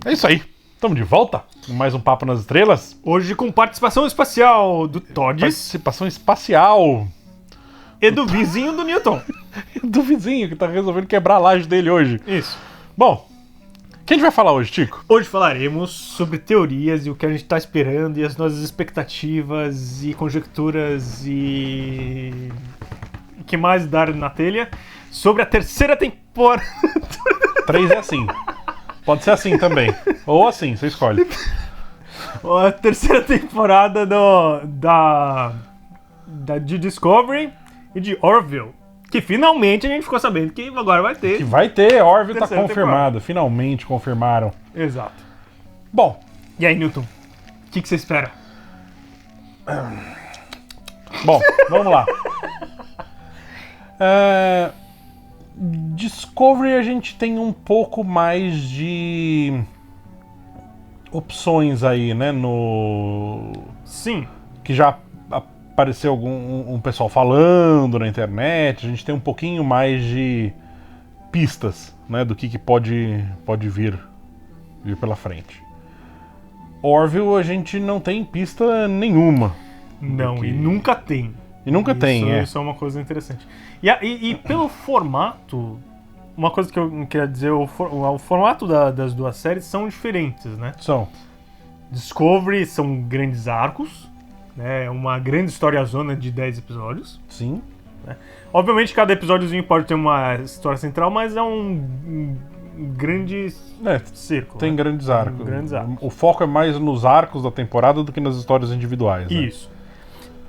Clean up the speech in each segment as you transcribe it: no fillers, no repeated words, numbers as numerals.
É isso aí. Estamos de volta com mais um Papo nas Estrelas. Hoje com participação espacial do Todd Participação espacial. E do vizinho do Newton. Do vizinho que tá resolvendo quebrar a laje dele hoje. Isso. Bom, o que a gente vai falar hoje, Tico? Hoje falaremos sobre teorias e o que a gente tá esperando e as nossas expectativas e conjecturas e... o que mais dar na telha sobre a terceira temporada. 3 é assim. Pode ser assim também. Ou assim, você escolhe. A terceira temporada de Discovery e de Orville. Que finalmente a gente ficou sabendo que agora vai ter. Que vai ter, Orville tá Terceira confirmado. temporada. Finalmente confirmaram. Exato. Bom, E aí, Newton? O que você espera? vamos lá. Discovery a gente tem um pouco mais de opções aí, né? Sim. Que já apareceu um pessoal falando na internet. A gente tem um pouquinho mais de pistas, né? Do que pode vir pela frente. Orville a gente não tem pista nenhuma. Não, Porque- e nunca tem. E nunca tem, é. Isso é uma coisa interessante. E pelo formato, uma coisa que eu queria dizer, o formato das duas séries são diferentes, né? São. Discovery são grandes arcos, né? Uma grande historiazona de 10 episódios. Sim. Obviamente cada episódiozinho pode ter uma história central, mas é um grande círculo. Tem né? grandes arcos. Grandes arcos. O foco é mais nos arcos da temporada do que nas histórias individuais. Né? Isso.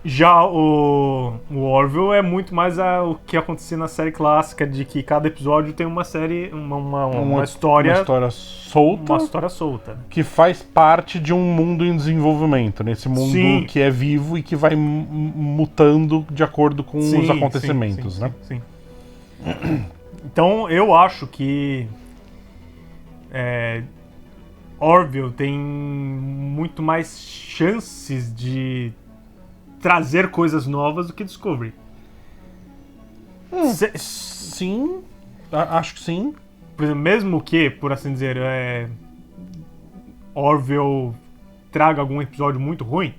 Já o Orville é muito mais o que acontecia na série clássica, de que cada episódio tem uma série, uma história. Uma história solta. Uma história solta. Que faz parte de um mundo em desenvolvimento. Nesse mundo Sim. que é vivo e que vai mutando de acordo com os acontecimentos, né? Sim. Então eu acho que Orville tem muito mais chances de trazer coisas novas do que Discovery. Sim. Acho que sim. Por exemplo, mesmo que, por assim dizer, Orville traga algum episódio muito ruim,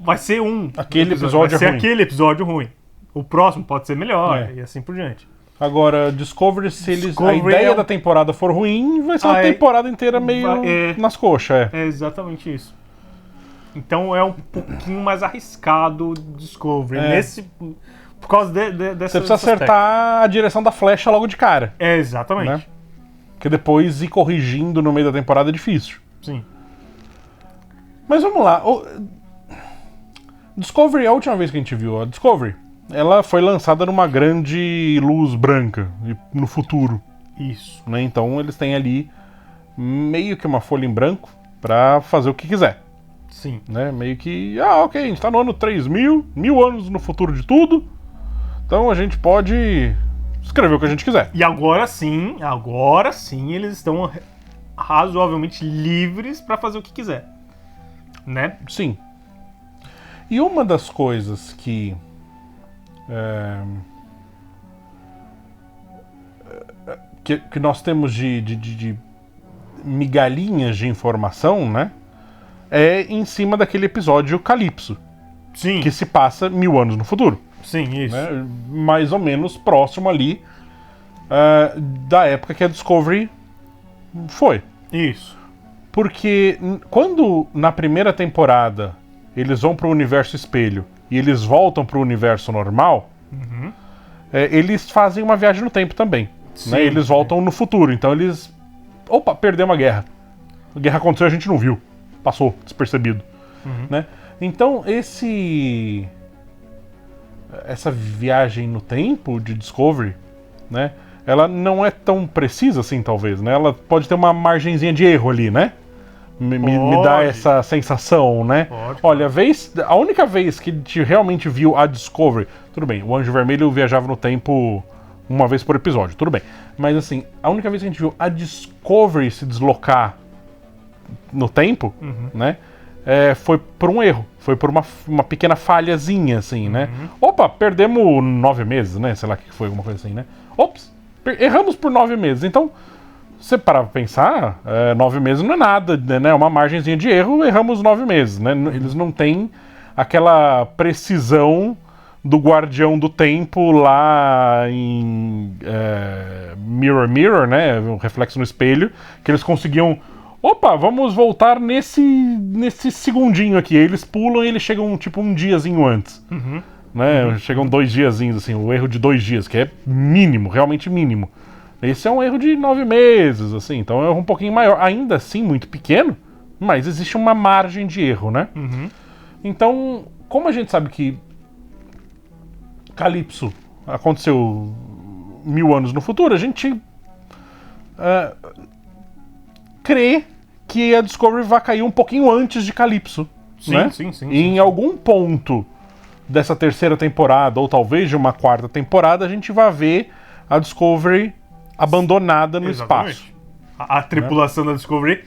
vai ser Aquele episódio vai é ser ruim. aquele episódio ruim. O próximo pode ser melhor e assim por diante. Agora, Discovery, se eles. A Discovery ideia é- da temporada for ruim, vai ser uma temporada inteira meio nas coxas, É exatamente isso. Então é um pouquinho mais arriscado Discovery. Por causa dessa. Você precisa acertar a direção da flecha logo de cara. Exatamente. Né? Porque depois ir corrigindo no meio da temporada é difícil. Sim. Mas vamos lá. Discovery, a última vez que a gente viu a Discovery, ela foi lançada numa grande luz branca no futuro. Isso. Né? Então eles têm ali meio que uma folha em branco pra fazer o que quiser. Sim. Né? Meio que, ok, a gente tá no ano 3000, 1000 anos no futuro de tudo, então a gente pode escrever o que a gente quiser. E agora sim eles estão razoavelmente livres pra fazer o que quiser. Né? Sim. E uma das coisas que nós temos de migalhinhas de informação, né? É em cima daquele episódio Calypso, Sim. que se passa 1000 anos no futuro. Sim, isso. Né? Mais ou menos próximo ali da época que a Discovery foi. Isso. Porque quando na primeira temporada eles vão pro universo espelho e eles voltam pro universo normal, eles fazem uma viagem no tempo também. Sim, Né? Eles voltam no futuro, então eles... Opa, perdemos a guerra. A guerra aconteceu e a gente não viu. Passou, despercebido. Né? Então essa viagem no tempo de Discovery, né? Ela não é tão precisa assim, talvez, né? Ela pode ter uma margenzinha de erro ali, né? Me dá essa sensação, né? Pode. Olha, a única vez que a gente realmente viu a Discovery... Tudo bem, o Anjo Vermelho viajava no tempo uma vez por episódio, tudo bem. Mas assim, a única vez que a gente viu a Discovery se deslocar no tempo, né? Foi por um erro. Foi por uma pequena falhazinha, assim, né? Opa, perdemos 9 meses, né? Sei lá o que foi, alguma coisa assim, né? Ops, erramos por 9 meses. Então, você parar pra pensar, 9 meses não é nada, né? É uma margenzinha de erro, erramos 9 meses, né? Eles não têm aquela precisão do Guardião do Tempo lá em Mirror Mirror, né? O reflexo no espelho, que eles conseguiam. Opa, vamos voltar nesse segundinho aqui. Aí eles pulam e eles chegam tipo um diazinho antes. Né? Chegam 2 diazinhos, assim, o erro de 2 dias, que é mínimo, realmente mínimo. Esse é um erro de 9 meses, assim, então é um erro um pouquinho maior. Ainda assim, muito pequeno, mas existe uma margem de erro, né? Então, como a gente sabe que Calypso aconteceu 1000 anos no futuro, a gente crê que a Discovery vai cair um pouquinho antes de Calypso. Sim, né? sim. E em algum ponto dessa 3ª temporada, ou talvez de uma 4ª temporada, a gente vai ver a Discovery abandonada no espaço. A tripulação da Discovery,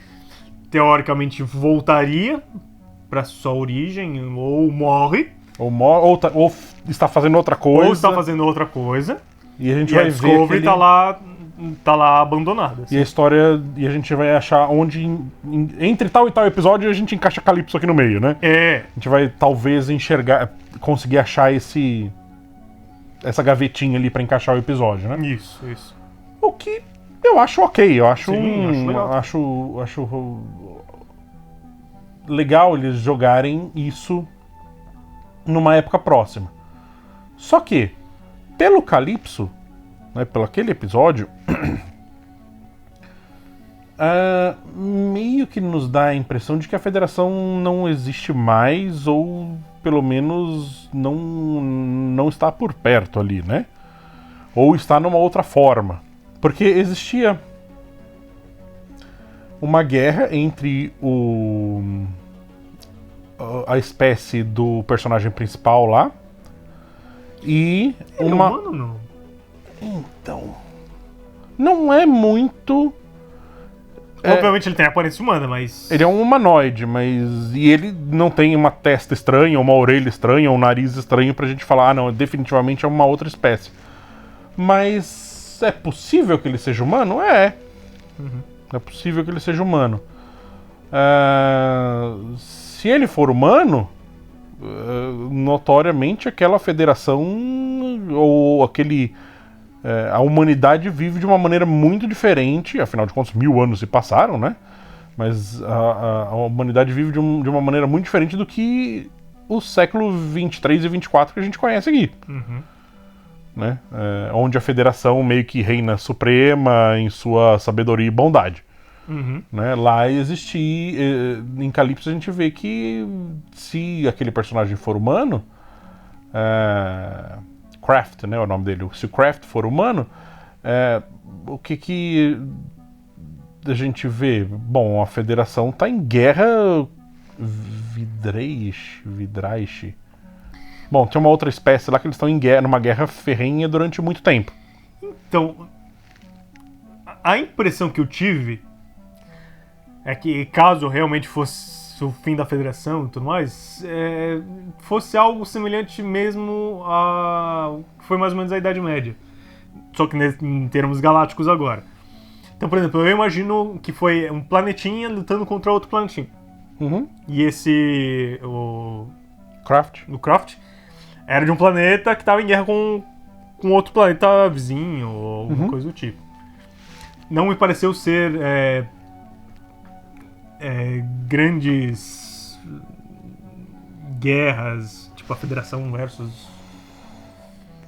teoricamente, voltaria para sua origem, ou morre. Ou está fazendo outra coisa. Ou está fazendo outra coisa. E a gente E vai a Discovery ver. Tá lá abandonada. Assim. E a história. E a gente vai achar onde. Entre tal e tal episódio a gente encaixa Calypso aqui no meio, né? A gente vai talvez enxergar. Conseguir achar essa gavetinha ali pra encaixar o episódio, né? Isso. O que eu acho ok. Eu acho acho legal eles jogarem isso numa época próxima. Só que, pelo Calypso, né, pelo aquele episódio, meio que nos dá a impressão de que a Federação não existe mais, ou pelo menos não está por perto ali, né? Ou está numa outra forma. Porque existia uma guerra entre a espécie do personagem principal lá e uma... É humano, não? Então... Não é muito... Obviamente ele tem aparência humana, mas... Ele é um humanoide, mas... E ele não tem uma testa estranha, uma orelha estranha, um nariz estranho pra gente falar, não, definitivamente é uma outra espécie. Mas é possível que ele seja humano? É. É possível que ele seja humano. Se ele for humano, notoriamente aquela federação ou aquele... a humanidade vive de uma maneira muito diferente, afinal de contas 1000 anos se passaram, né? Mas a humanidade vive de uma maneira muito diferente do que o século 23 e 24 que a gente conhece aqui. Né? Onde a federação meio que reina suprema em sua sabedoria e bondade. Né? Lá existia... Em Calypso a gente vê que se aquele personagem for humano... Craft, né, é o nome dele. Se o Craft for humano, o que a gente vê? Bom, a Federação está em guerra Vidraish. Bom, tem uma outra espécie lá que eles estão em guerra, numa guerra ferrenha durante muito tempo. Então, a impressão que eu tive é que caso realmente fosse o fim da Federação e tudo mais, fosse algo semelhante mesmo a... Foi mais ou menos a Idade Média. Só que em termos galácticos agora. Então, por exemplo, eu imagino que foi um planetinha lutando contra outro planetinha. E o Craft era de um planeta que estava em guerra com outro planeta vizinho ou alguma coisa do tipo. Não me pareceu ser grandes guerras, tipo a Federação versus...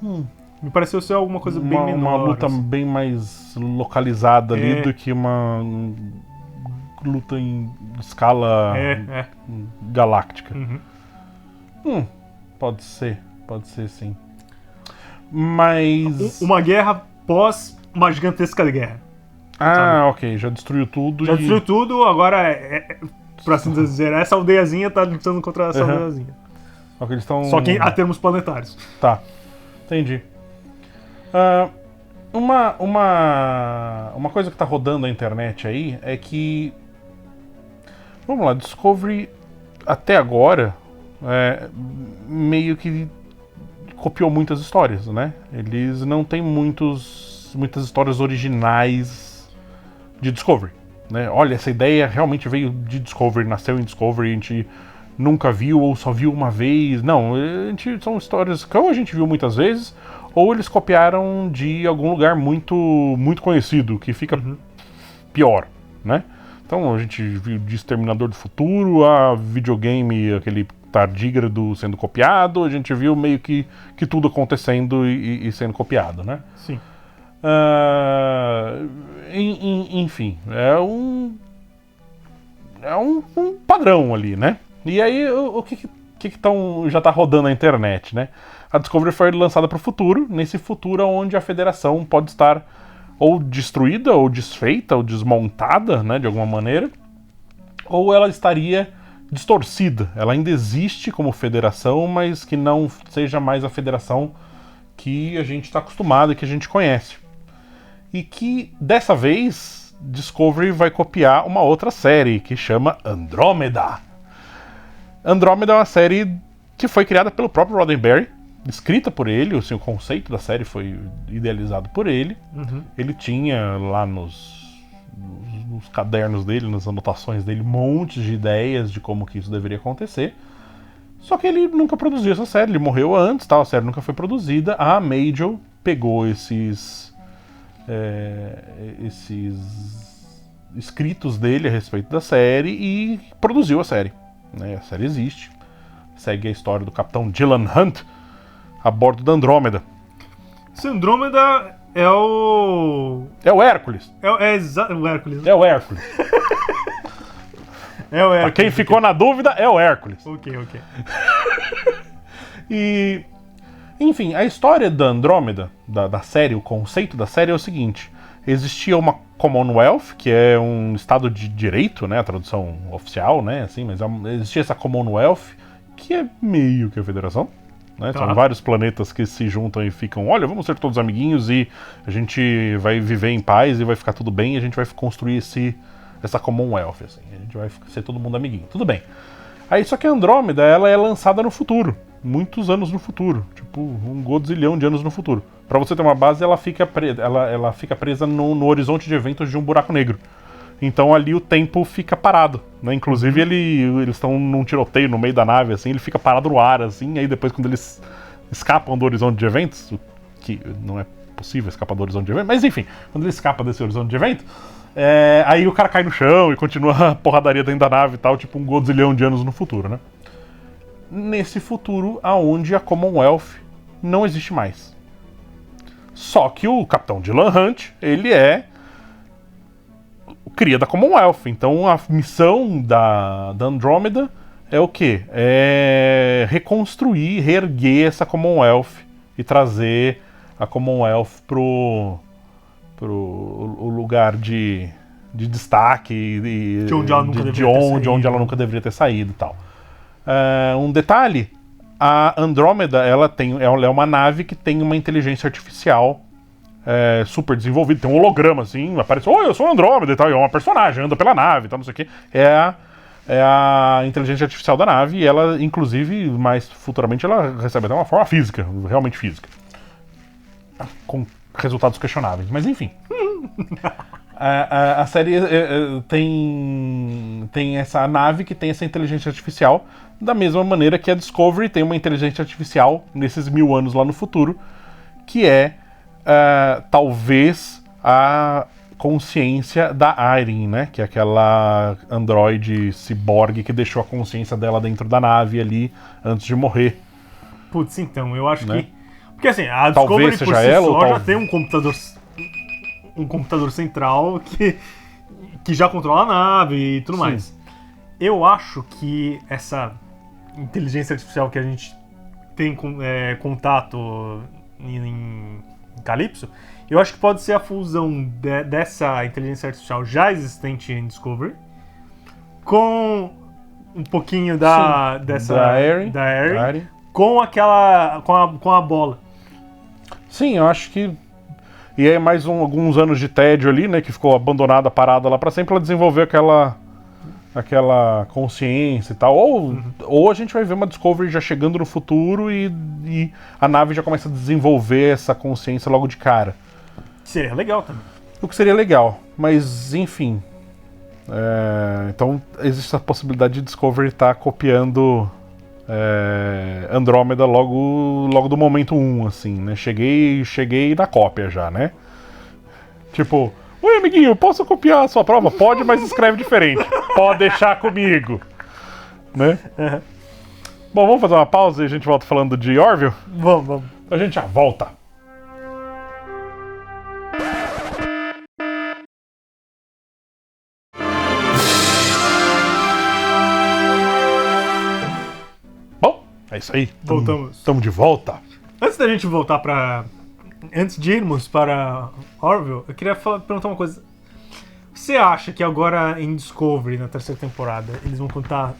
Me pareceu ser alguma coisa bem menor. Uma luta assim. bem mais localizada ali do que uma luta em escala galáctica. Pode ser sim. Mas... Uma guerra pós uma gigantesca guerra. Sabe? Ok, já destruiu tudo. Destruiu tudo, agora por assim dizer, essa aldeiazinha tá lutando contra essa aldeiazinha. Okay, eles tão... Só que a termos planetários. Tá, entendi. Uma coisa que tá rodando na internet aí é que... Vamos lá, Discovery até agora meio que copiou muitas histórias, né? Eles não têm muitas histórias originais de Discovery, né? Olha, essa ideia realmente veio de Discovery, nasceu em Discovery, a gente nunca viu ou só viu uma vez. Não, são histórias que ou a gente viu muitas vezes, ou eles copiaram de algum lugar muito, muito conhecido, que fica pior, né? Então a gente viu de Exterminador do Futuro, a videogame, aquele tardígrado sendo copiado, a gente viu meio que tudo acontecendo e sendo copiado, né? Sim. Enfim, é um padrão ali, né? E aí, o que já tá rodando na internet, né? A Discovery foi lançada para o futuro, nesse futuro onde a Federação pode estar ou destruída, ou desfeita, ou desmontada, né, de alguma maneira, ou ela estaria distorcida. Ela ainda existe como federação, mas que não seja mais a federação que a gente está acostumado e que a gente conhece. E que, dessa vez, Discovery vai copiar uma outra série, que chama Andrômeda. Andrômeda é uma série que foi criada pelo próprio Roddenberry, escrita por ele, assim, o conceito da série foi idealizado por ele. Ele tinha lá nos cadernos dele, nas anotações dele, montes de ideias de como que isso deveria acontecer. Só que ele nunca produziu essa série, ele morreu antes, a série nunca foi produzida. A Major pegou esses escritos dele a respeito da série e produziu a série, né? A série existe, segue a história do Capitão Dylan Hunt a bordo da Andrômeda. Esse Andrômeda é o... É o Hércules. o Hércules. É o Hércules. É o Hércules. Pra quem ficou na dúvida, é o Hércules. Ok. E... Enfim, a história da Andrômeda, da série, o conceito da série é o seguinte. Existia uma Commonwealth, que é um estado de direito, né? A tradução oficial, né? Assim, mas existia essa Commonwealth, que é meio que a federação. Né? Tá. São vários planetas que se juntam e ficam, olha, vamos ser todos amiguinhos e a gente vai viver em paz e vai ficar tudo bem e a gente vai construir essa Commonwealth, assim. A gente vai ser todo mundo amiguinho. Tudo bem. Aí só que a Andrômeda, ela é lançada no futuro. Muitos anos no futuro. Tipo, um godzilhão de anos no futuro. Pra você ter uma base, ela fica presa no horizonte de eventos de um buraco negro. Então ali o tempo fica parado, né? Inclusive eles estão num tiroteio no meio da nave, assim, ele fica parado no ar, assim, aí depois quando eles escapam do horizonte de eventos, o que não é possível escapar do horizonte de eventos, mas enfim, quando ele escapa desse horizonte de evento, aí o cara cai no chão e continua a porradaria dentro da nave e tal, tipo um godzilhão de anos no futuro, né? Nesse futuro aonde a Commonwealth não existe mais. Só que o Capitão Dylan Hunt, ele é o cria da Commonwealth. Então a missão da Andrômeda é o quê? É reconstruir, reerguer essa Commonwealth e trazer a Commonwealth pro lugar de destaque de onde ela nunca onde ela nunca deveria ter saído e tal. Um detalhe, a Andrômeda ela é uma nave que tem uma inteligência artificial super desenvolvida, tem um holograma assim, aparece, oi, eu sou a Andrômeda e tal, e é uma personagem, anda pela nave e tal, não sei o que. É a inteligência artificial da nave, e ela, inclusive, mais futuramente, ela recebe até uma forma física, realmente física. Com resultados questionáveis, mas enfim. A série tem essa nave que tem essa inteligência artificial, da mesma maneira que a Discovery tem uma inteligência artificial nesses 1000 anos lá no futuro, que é talvez a consciência da Irene, né? Que é aquela androide ciborgue que deixou a consciência dela dentro da nave ali antes de morrer. Putz, então, eu acho que... Porque assim, a Talvez Discovery seja por si ela, só ou já tem um computador central que já controla a nave e tudo mais. Eu acho que essa inteligência artificial que a gente tem contato em Calypso, eu acho que pode ser a fusão dessa inteligência artificial já existente em Discovery com um pouquinho da Aerie com a bola. Sim, eu acho que... E aí mais alguns anos de tédio ali, né, que ficou abandonada, parada lá pra sempre, ela desenvolveu aquela consciência e tal. Ou a gente vai ver uma Discovery já chegando no futuro e a nave já começa a desenvolver essa consciência logo de cara. Seria legal também. O que seria legal, mas enfim. Então existe a possibilidade de Discovery estar copiando Andrômeda logo do momento 1, assim, né? Cheguei na cópia já, né? Tipo, oi amiguinho, posso copiar a sua prova? Pode, mas escreve diferente. Pode deixar comigo. Né? Uhum. Bom, vamos fazer uma pausa e a gente volta falando de Orville? Vamos. A gente já volta. Bom, é isso aí. Voltamos. Estamos de volta. Antes da gente voltar pra... Antes de irmos para Orville, eu queria perguntar uma coisa. Você acha que agora em Discovery, na terceira temporada, eles vão contar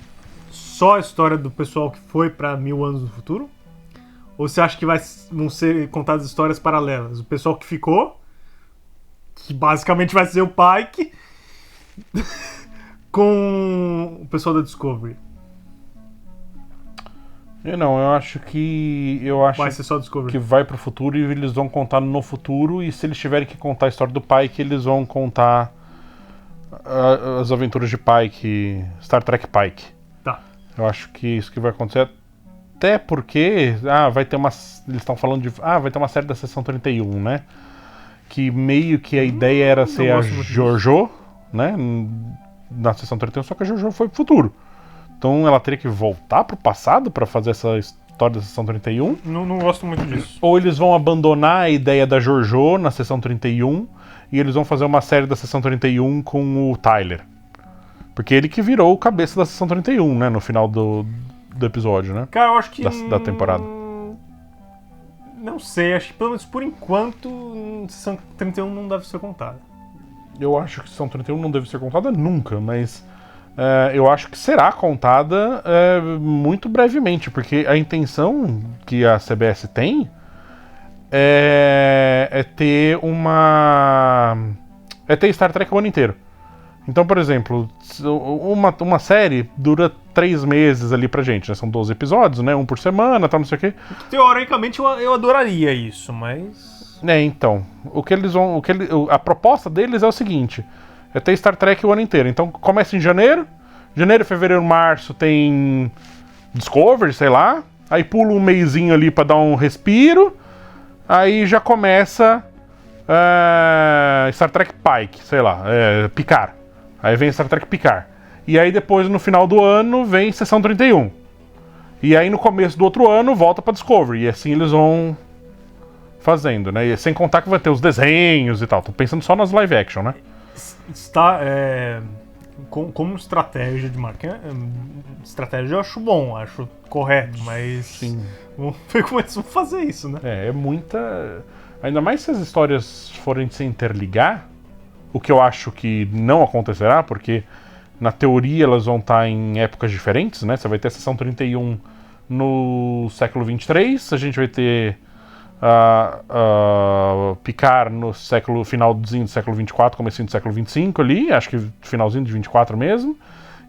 só a história do pessoal que foi pra 1000 anos no futuro? Ou você acha que vão ser contadas histórias paralelas? O pessoal que ficou, que basicamente vai ser o Pike, com o pessoal da Discovery? Eu acho que... Vai ser só Discovery. Que vai pro futuro e eles vão contar no futuro, e se eles tiverem que contar a história do Pike, eles vão contar as aventuras de Pike, Star Trek Pike. Tá. Eu acho que isso que vai acontecer, até porque vai ter eles estão falando de vai ter uma série da Seção 31, né? Que meio que a ideia era ser a JoJo, né? Na Seção 31, só que a JoJo foi pro futuro. Então ela teria que voltar pro passado pra fazer essa história da Seção 31. Não gosto muito disso. Ou eles vão abandonar a ideia da JoJo na Seção 31 e eles vão fazer uma série da Seção 31 com o Tyler. Porque ele que virou o cabeça da Seção 31, né? No final do episódio, né? Cara, eu acho que... Da temporada. Não sei, acho que pelo menos por enquanto Seção 31 não deve ser contada. Eu acho que Seção 31 não deve ser contada nunca, mas... eu acho que será contada muito brevemente, porque a intenção que a CBS tem é ter ter Star Trek o ano inteiro. Então, por exemplo, uma série dura 3 meses ali pra gente, né? São 12 episódios, né? Um por semana, tal, não sei o quê. Teoricamente eu adoraria isso, mas... Então, a proposta deles é o seguinte: é ter Star Trek o ano inteiro. Então começa em janeiro, fevereiro, março tem Discovery, sei lá. Aí pula um mesinho ali pra dar um respiro. Aí já começa Star Trek Pike, sei lá, Picard. Aí vem Star Trek Picard. E aí depois, no final do ano, vem Seção 31. E aí no começo do outro ano, volta pra Discovery. E assim eles vão fazendo, né? E sem contar que vai ter os desenhos e tal. Tô pensando só nas live action, né? Está... como estratégia de marketing, estratégia eu acho bom, acho correto, mas... Sim. Vamos ver como eles vão fazer isso, né? É muita... Ainda mais se as histórias forem se interligar, o que eu acho que não acontecerá, porque na teoria elas vão estar em épocas diferentes, né? Você vai ter a Seção 31 no século 23, a gente vai ter Picard no finalzinho do século 24, comecinho do século 25 ali, acho que finalzinho de 24 mesmo,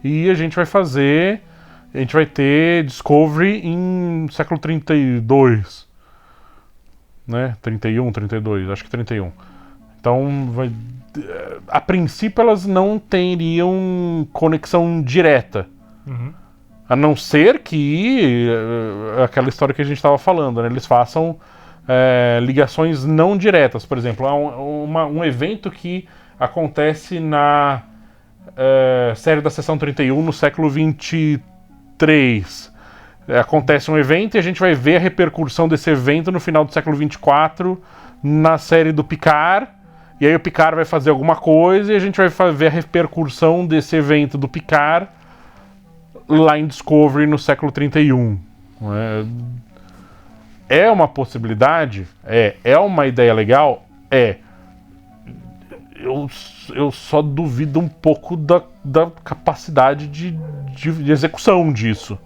e a gente vai ter Discovery em século 32, né? 31, 32, acho que 31. Então, a princípio elas não teriam conexão direta. Uhum. A não ser que aquela história que a gente estava falando, né? Eles façam ligações não diretas. Por exemplo, há um evento que acontece na série da Seção 31 no século 23. Acontece um evento e a gente vai ver a repercussão desse evento no final do século 24 na série do Picard. E aí o Picard vai fazer alguma coisa e a gente vai ver a repercussão desse evento do Picard lá em Discovery no século 31. É uma possibilidade? É uma ideia legal? Eu só duvido um pouco da capacidade de execução disso.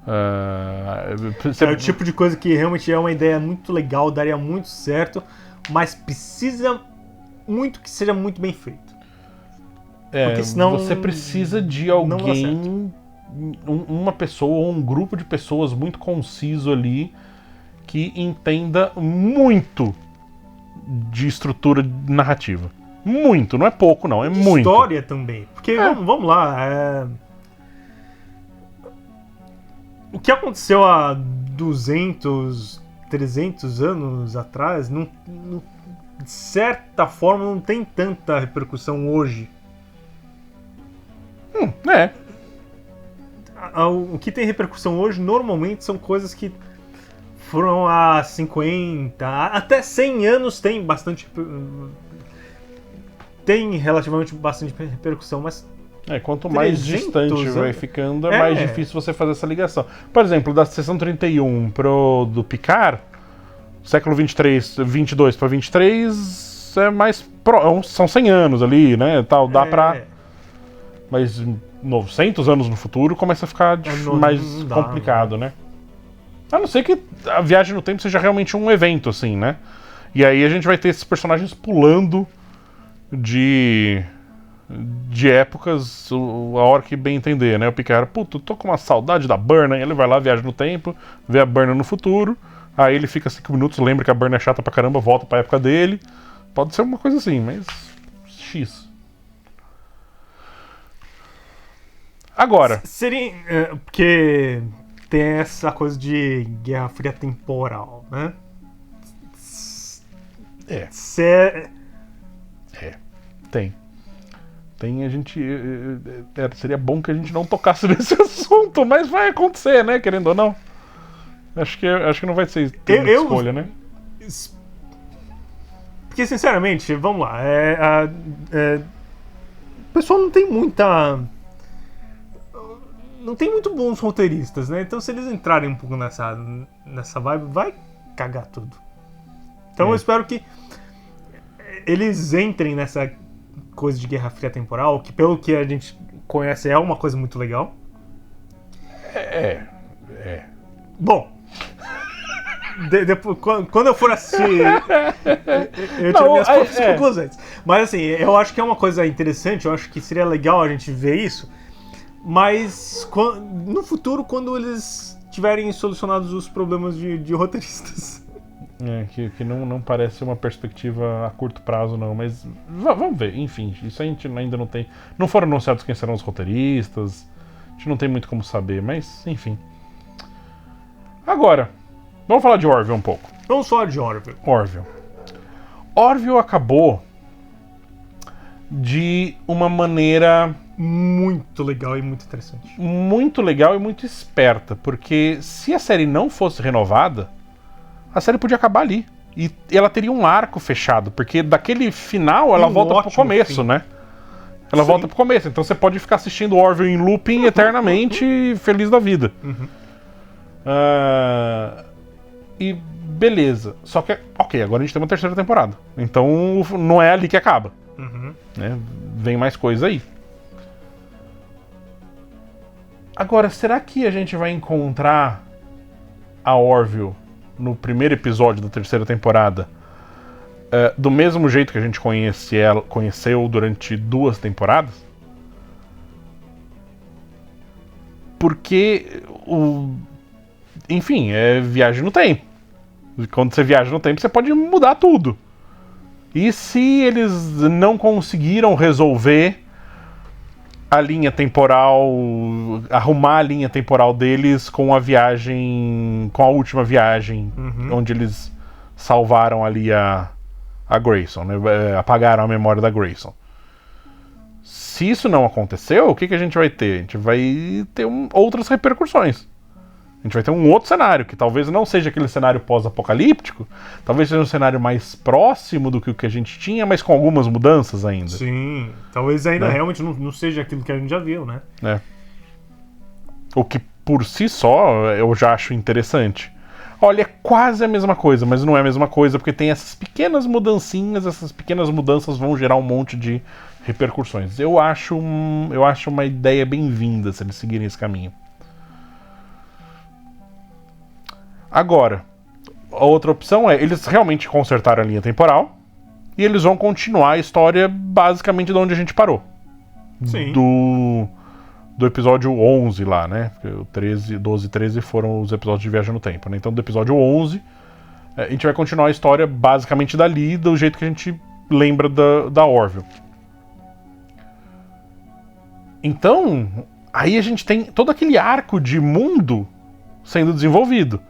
É o tipo de coisa que realmente é uma ideia muito legal, daria muito certo, mas precisa muito que seja muito bem feito. Porque senão você precisa de alguém, uma pessoa ou um grupo de pessoas muito conciso ali que entenda muito de estrutura narrativa. Muito, não é pouco não, é muito. História também, porque vamos lá, o que aconteceu há 200, 300 anos atrás, de certa forma não tem tanta repercussão hoje. É. O que tem repercussão hoje normalmente são coisas que foram há 50, até 100 anos tem bastante. Tem relativamente bastante repercussão, mas. Quanto mais 300 distante vai anos. ficando, é mais difícil você fazer essa ligação. Por exemplo, da sessão 31 do Picard, século 22 para 23 é mais. São 100 anos ali, né? Tal, dá pra. Mas 900 anos no futuro começa a ficar mais complicado, né? A não ser que a viagem no tempo seja realmente um evento, assim, né? E aí a gente vai ter esses personagens pulando de épocas a hora que bem entender, né? O Picard, puto, tô com uma saudade da Burnham, ele vai lá, viaja no tempo, vê a Burnham no futuro, aí ele fica 5 minutos, lembra que a Burnham é chata pra caramba, volta pra época dele. Pode ser uma coisa assim, mas... X. Agora... Seria... porque tem essa coisa de Guerra Fria temporal, né? Tem, a gente... seria bom que a gente não tocasse nesse assunto, mas vai acontecer, né? Querendo ou não. Acho que não vai ser ter escolha, né? Porque, sinceramente, vamos lá. O pessoal não tem muita... Não tem muito bons roteiristas, né? Então, se eles entrarem um pouco nessa vibe, vai cagar tudo. Então, eu espero que eles entrem nessa coisa de Guerra Fria temporal, que pelo que a gente conhece é uma coisa muito legal. Bom, depois, quando eu for assistir, eu tiro minhas próprias conclusões. Mas assim, eu acho que é uma coisa interessante, eu acho que seria legal a gente ver isso, mas no futuro, quando eles tiverem solucionados os problemas de roteiristas. Que não parece uma perspectiva a curto prazo, não, mas vamos ver, enfim, isso a gente ainda não tem. Não foram anunciados quem serão os roteiristas, a gente não tem muito como saber, mas enfim. Agora, vamos falar de Orville um pouco. Vamos falar de Orville. Orville acabou de uma maneira muito legal e muito interessante. Muito legal e muito esperta, porque se a série não fosse renovada, a série podia acabar ali. E ela teria um arco fechado, porque daquele final ela volta pro começo, fim. Né? Ela volta pro começo, então você pode ficar assistindo Orville em looping eternamente feliz da vida. E beleza. Só que, ok, agora a gente tem uma terceira temporada. Então não é ali que acaba. Né? Vem mais coisa aí. Agora, será que a gente vai encontrar a Orville no primeiro episódio da terceira temporada do mesmo jeito que a gente conheceu durante 2 temporadas? Porque enfim, é viagem no tempo. Quando você viaja no tempo, você pode mudar tudo. E se eles não conseguiram resolver a linha temporal, arrumar a linha temporal deles com a viagem, com a última viagem, onde eles salvaram ali a Grayson, né? Apagaram a memória da Grayson. Se isso não aconteceu, o que a gente vai ter? A gente vai ter outras repercussões. A gente vai ter um outro cenário, que talvez não seja aquele cenário pós-apocalíptico, talvez seja um cenário mais próximo do que o que a gente tinha, mas com algumas mudanças ainda. Sim, talvez ainda realmente não seja aquilo que a gente já viu, né? O que por si só eu já acho interessante. Olha, é quase a mesma coisa, mas não é a mesma coisa, porque tem essas pequenas mudancinhas, essas pequenas mudanças vão gerar um monte de repercussões. Eu acho uma ideia bem-vinda se eles seguirem esse caminho. Agora, a outra opção é, eles realmente consertaram a linha temporal e eles vão continuar a história basicamente de onde a gente parou. Sim. Do episódio 11 lá, né? Porque o 13, 12 e 13 foram os episódios de Viagem no Tempo, né? Então do episódio 11 A gente vai continuar a história basicamente dali, do jeito que a gente lembra da Orville. Então, aí a gente tem todo aquele arco de mundo sendo desenvolvido.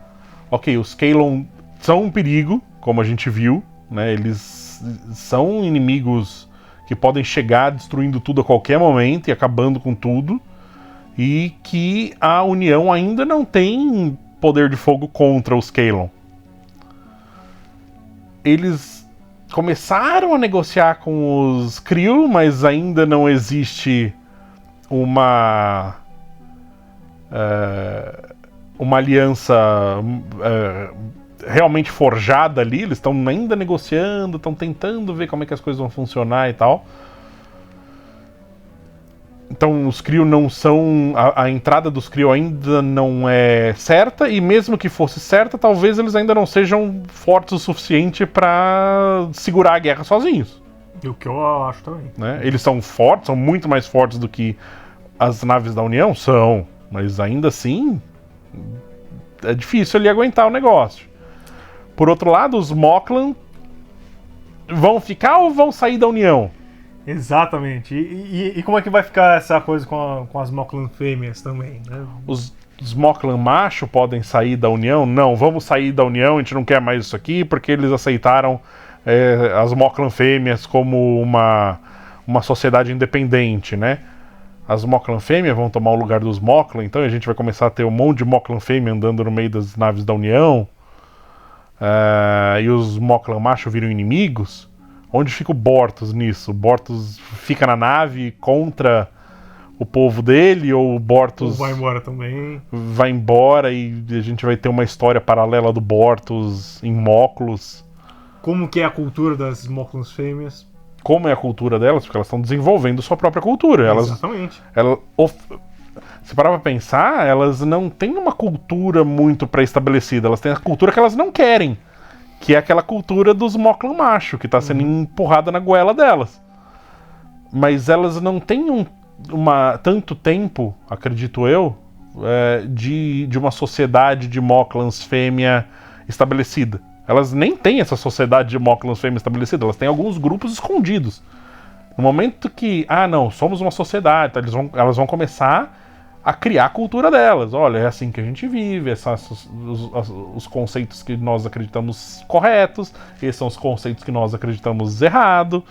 Ok, os Kaelon são um perigo, como a gente viu, né? Eles são inimigos que podem chegar destruindo tudo a qualquer momento e acabando com tudo. E que a União ainda não tem poder de fogo contra os Kaelon. Eles começaram a negociar com os Creel, mas ainda não existe uma aliança realmente forjada ali. Eles estão ainda negociando, estão tentando ver como é que as coisas vão funcionar e tal. Então os Creel não são... A entrada dos Creel ainda não é certa, e mesmo que fosse certa, talvez eles ainda não sejam fortes o suficiente para segurar a guerra sozinhos. E o que eu acho também. Né? Eles são fortes, são muito mais fortes do que as naves da União? São. Mas ainda assim, é difícil ali aguentar o negócio. Por outro lado, os Moklan vão ficar ou vão sair da União? Exatamente. E como é que vai ficar essa coisa com as Moklan fêmeas também, né? Os Moklan macho podem sair da União? Não, vamos sair da União, a gente não quer mais isso aqui, porque eles aceitaram as Moklan fêmeas como uma sociedade independente, né? As Moklan fêmeas vão tomar o lugar dos Moklan, então a gente vai começar a ter um monte de Moklan fêmea andando no meio das naves da União. E os Moklan macho viram inimigos. Onde fica o Bortus nisso? O Bortus fica na nave contra o povo dele, ou o Bortus vai embora também? Vai embora e a gente vai ter uma história paralela do Bortus em Moklos. Como que é a cultura das Moklan fêmeas? Como é a cultura delas? Porque elas estão desenvolvendo sua própria cultura. Exatamente. Se parar pra pensar, elas não têm uma cultura muito pré-estabelecida. Elas têm a cultura que elas não querem. Que é aquela cultura dos Moklan macho, que está sendo empurrada na goela delas. Mas elas não têm tanto tempo, acredito eu, de uma sociedade de Moklans fêmea estabelecida. Elas nem têm essa sociedade de Moklans fêmea estabelecida, elas têm alguns grupos escondidos. No momento que, não, somos uma sociedade, elas vão começar a criar a cultura delas. Olha, é assim que a gente vive, os conceitos que nós acreditamos corretos, esses são os conceitos que nós acreditamos errado,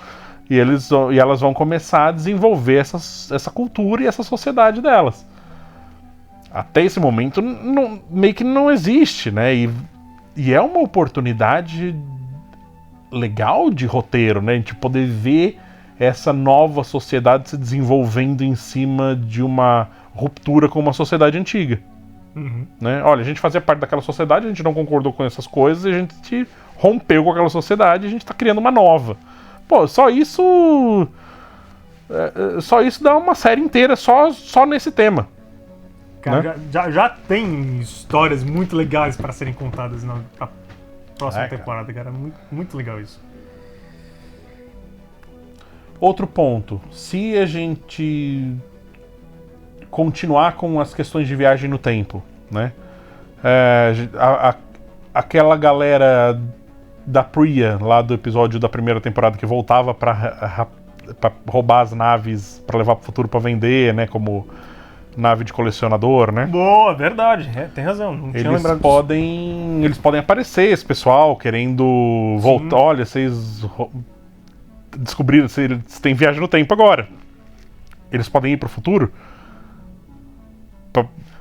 e elas vão começar a desenvolver essa cultura e essa sociedade delas. Até esse momento, meio que não existe, né? E é uma oportunidade legal de roteiro, né? A gente poder ver essa nova sociedade se desenvolvendo em cima de uma ruptura com uma sociedade antiga. Né? Olha, a gente fazia parte daquela sociedade, a gente não concordou com essas coisas, e a gente rompeu com aquela sociedade e a gente está criando uma nova. Pô, só isso dá uma série inteira só nesse tema. Cara, né? já tem histórias muito legais para serem contadas na próxima temporada, cara. Muito, muito legal isso. Outro ponto, se a gente continuar com as questões de viagem no tempo, né? Aquela galera da Priya, lá do episódio da primeira temporada, que voltava para roubar as naves para levar pro futuro para vender, né? Como nave de colecionador, né? Boa, verdade, tem razão. Não tinha lembrado disso. Eles podem aparecer, esse pessoal, querendo voltar. Olha, vocês descobriram, vocês têm viagem no tempo agora. Eles podem ir pro futuro.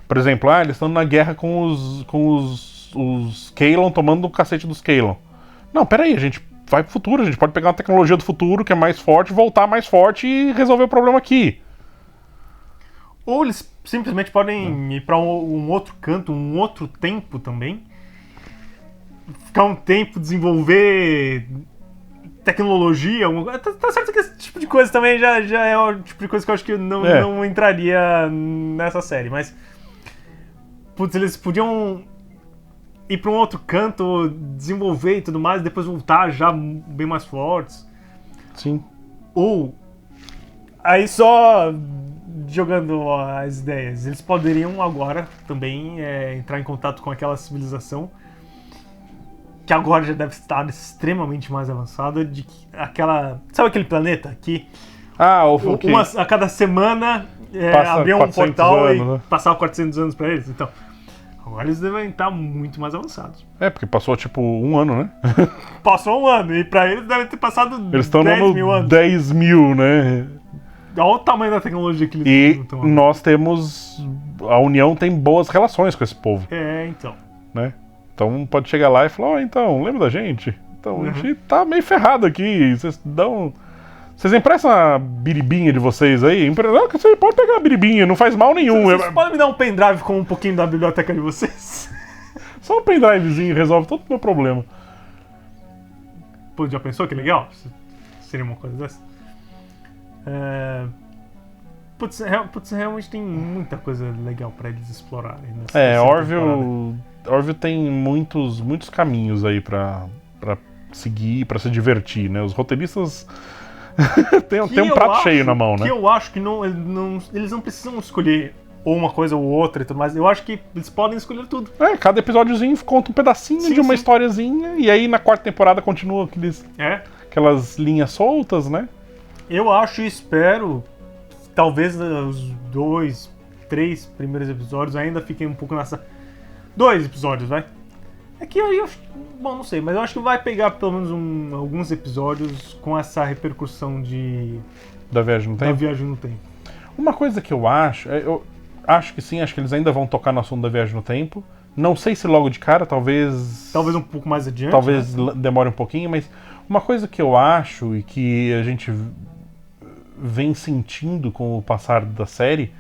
Por exemplo, eles estão na guerra com os Kaelon, tomando o cacete dos Kaelon. Não, peraí, a gente vai pro futuro, a gente pode pegar uma tecnologia do futuro que é mais forte, voltar mais forte e resolver o problema aqui. Ou eles simplesmente podem ir pra um outro canto, um outro tempo também. Ficar um tempo, desenvolver tecnologia. Tá certo que esse tipo de coisa também já é o tipo de coisa que eu acho que não entraria nessa série. Mas, putz, eles podiam ir pra um outro canto, desenvolver e tudo mais, e depois voltar já bem mais fortes. Sim. Ou, aí só jogando as ideias, eles poderiam agora também entrar em contato com aquela civilização que agora já deve estar extremamente mais avançada, de que sabe aquele planeta que a cada semana abria um portal anos, e né? passava 400 anos pra eles? Então, agora eles devem estar muito mais avançados. Porque passou tipo um ano, né? Passou um ano, e pra eles deve ter passado Eles estão 10 mil anos. 10 mil, né? Olha o tamanho da tecnologia que eles E nós temos... A União tem boas relações com esse povo, então. né? Então pode chegar lá e falar, então, lembra da gente? Então, a gente tá meio ferrado aqui, Vocês emprestam a biribinha de vocês aí? Não, que você pode pegar a biribinha, não faz mal nenhum. Vocês podem me dar um pendrive com um pouquinho da biblioteca de vocês? Só um pendrivezinho resolve todo o meu problema. Pô, já pensou que legal? Seria uma coisa dessa? Putz, realmente tem muita coisa legal pra eles explorarem. Orville tem muitos caminhos aí pra seguir, pra se divertir, né? Os roteiristas tem um prato cheio na mão, né? Que eu acho que eles não precisam escolher ou uma coisa ou outra e tudo mais. Eu acho que eles podem escolher tudo. Cada episódiozinho conta um pedacinho de uma historiazinha, e aí na quarta temporada continua aquelas linhas soltas, né? Eu acho e espero, talvez os 2, 3 primeiros episódios ainda fiquem um pouco nessa... 2 episódios, vai? É que aí bom, não sei, mas eu acho que vai pegar pelo menos alguns episódios com essa repercussão da viagem no tempo. Uma coisa que eu acho que sim, acho que eles ainda vão tocar no assunto da viagem no tempo. Não sei se logo de cara, talvez um pouco mais adiante. Talvez demore um pouquinho, mas uma coisa que eu acho e que a gente vem sentindo com o passar da série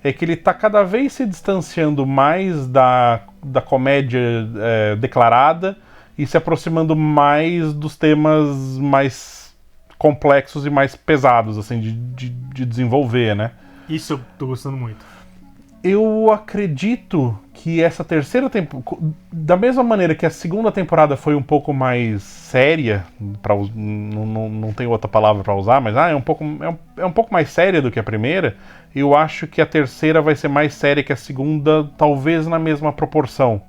é que ele tá cada vez se distanciando mais da comédia declarada e se aproximando mais dos temas mais complexos e mais pesados, assim, de desenvolver, né? Isso eu tô gostando muito. Eu acredito que essa terceira temporada, da mesma maneira que a segunda temporada foi um pouco mais séria, não tem outra palavra para usar, mas é um pouco mais séria do que a primeira, eu acho que a terceira vai ser mais séria que a segunda, talvez na mesma proporção.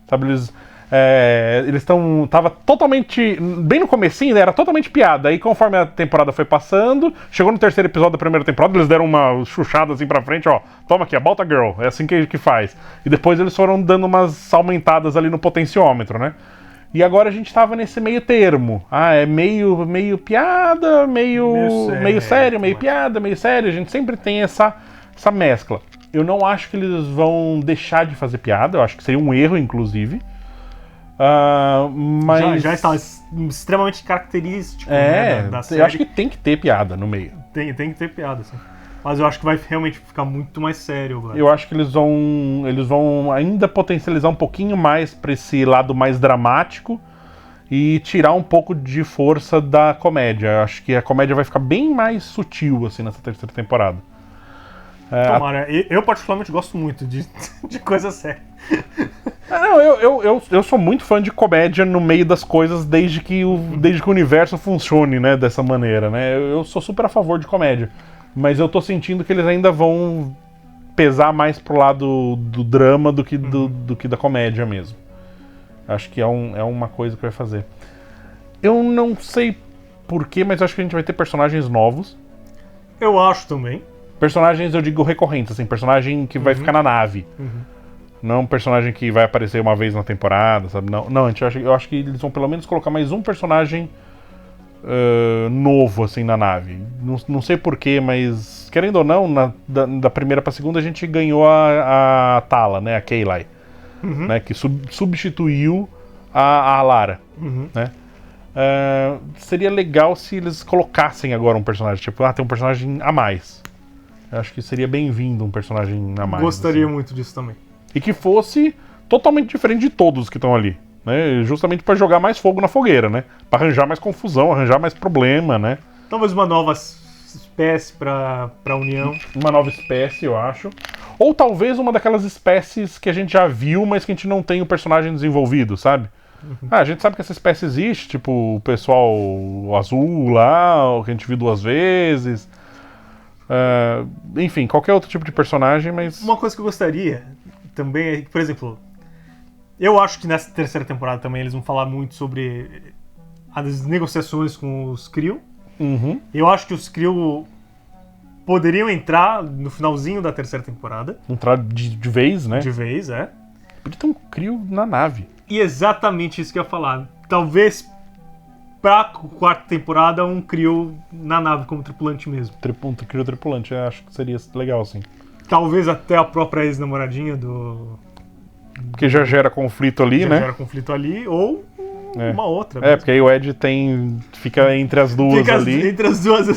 Sabe, eles tava totalmente, bem no comecinho, né, era totalmente piada, aí conforme a temporada foi passando, chegou no terceiro episódio da primeira temporada, eles deram uma chuchada assim pra frente, ó, toma aqui, about a girl, é assim que faz. E depois eles foram dando umas aumentadas ali no potenciômetro, né? E agora a gente tava nesse meio termo. É meio piada, meio sério, meio piada, meio sério. A gente sempre tem essa mescla. Eu não acho que eles vão deixar de fazer piada, eu acho que seria um erro, inclusive. Mas... Já está extremamente característico, né, da série. Eu acho que tem que ter piada no meio. Tem que ter piada, sim. Mas eu acho que vai realmente ficar muito mais sério agora. Eu acho que eles vão ainda potencializar um pouquinho mais para esse lado mais dramático e tirar um pouco de força da comédia. Eu acho que a comédia vai ficar bem mais sutil assim nessa terceira temporada. Tomara, eu particularmente gosto muito de coisa séria. Eu sou muito fã de comédia no meio das coisas desde que o universo funcione, né, dessa maneira, né? Eu sou super a favor de comédia. Mas eu tô sentindo que eles ainda vão pesar mais pro lado do drama do que da comédia mesmo. Acho que é uma coisa que vai fazer. Eu não sei porquê, mas acho que a gente vai ter personagens novos. Eu acho também. Personagens, eu digo, recorrentes, assim, personagem que vai ficar na nave. Não um personagem que vai aparecer uma vez na temporada, sabe? Não, eu acho que eles vão pelo menos colocar mais um personagem novo, assim, na nave. Não sei porquê, mas querendo ou não, da primeira pra segunda a gente ganhou a Tala, né? A Kaylee, né? Que substituiu a Lara, né? Seria legal se eles colocassem agora um personagem, tipo, tem um personagem a mais. Eu acho que seria bem-vindo um personagem a mais. Gostaria assim. muito disso também. E que fosse totalmente diferente de todos que estão ali. Né? Justamente para jogar mais fogo na fogueira, né? Para arranjar mais confusão, arranjar mais problema, né? Talvez uma nova espécie pra União. Uma nova espécie, eu acho. Ou talvez uma daquelas espécies que a gente já viu, mas que a gente não tem o personagem desenvolvido, sabe? A gente sabe que essa espécie existe, tipo o pessoal azul lá, o que a gente viu 2 vezes. Enfim, qualquer outro tipo de personagem, mas... Uma coisa que eu gostaria também é que, por exemplo, Eu acho que nessa terceira temporada também eles vão falar muito sobre as negociações com os Kree. Uhum. Eu acho que os Kree poderiam entrar no finalzinho da terceira temporada. Entrar de vez, né? De vez, é. Podia ter um Kree na nave. E exatamente isso que eu ia falar. Talvez pra quarta temporada um Kree na nave como tripulante mesmo. Um Kree tripulante, eu acho que seria legal, sim. Talvez até a própria ex-namoradinha do... Porque já gera conflito ali, já né? gera conflito ali, ou uma outra. É, porque aí o Ed fica entre as duas Fica ali. entre as duas.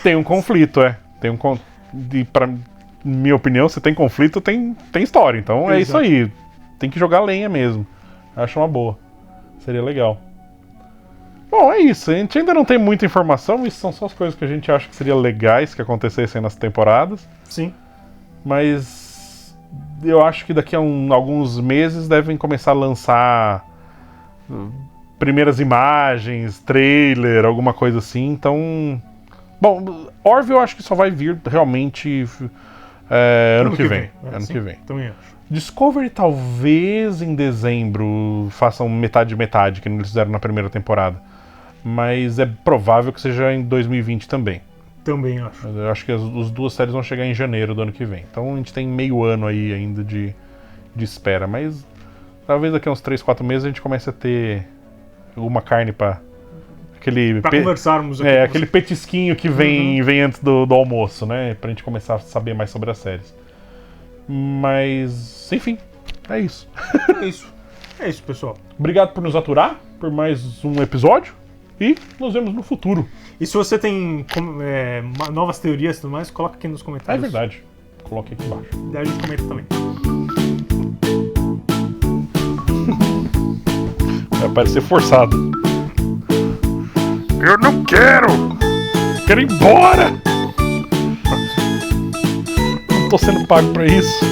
Tem um conflito, E pra minha opinião, se tem conflito, tem história. Então é isso aí. Tem que jogar lenha mesmo. Acho uma boa. Seria legal. Bom, é isso. A gente ainda não tem muita informação. Isso são só as coisas que a gente acha que seriam legais que acontecessem nas temporadas. Sim. Mas eu acho que daqui a alguns meses devem começar a lançar primeiras imagens, trailer, alguma coisa assim. Então... Bom, Orville eu acho que só vai vir realmente ano que vem. Ano que vem. Também acho. Discovery talvez em dezembro façam metade, que eles fizeram na primeira temporada. Mas é provável que seja em 2020 também. Também acho. Eu acho que as duas séries vão chegar em janeiro do ano que vem. Então a gente tem meio ano aí ainda de espera. Mas talvez daqui a uns 3, 4 meses a gente comece a ter alguma carne pra conversarmos aqui. Aquele petisquinho que vem antes do almoço, né? Pra gente começar a saber mais sobre as séries. Mas, enfim, é isso. É isso, pessoal. Obrigado por nos aturar por mais um episódio e nos vemos no futuro. E se você tem novas teorias e tudo mais, coloca aqui nos comentários. É verdade. Coloque aqui embaixo. Daí a gente comenta também. Vai parecer forçado. Eu não quero! Quero ir embora! Não tô sendo pago pra isso.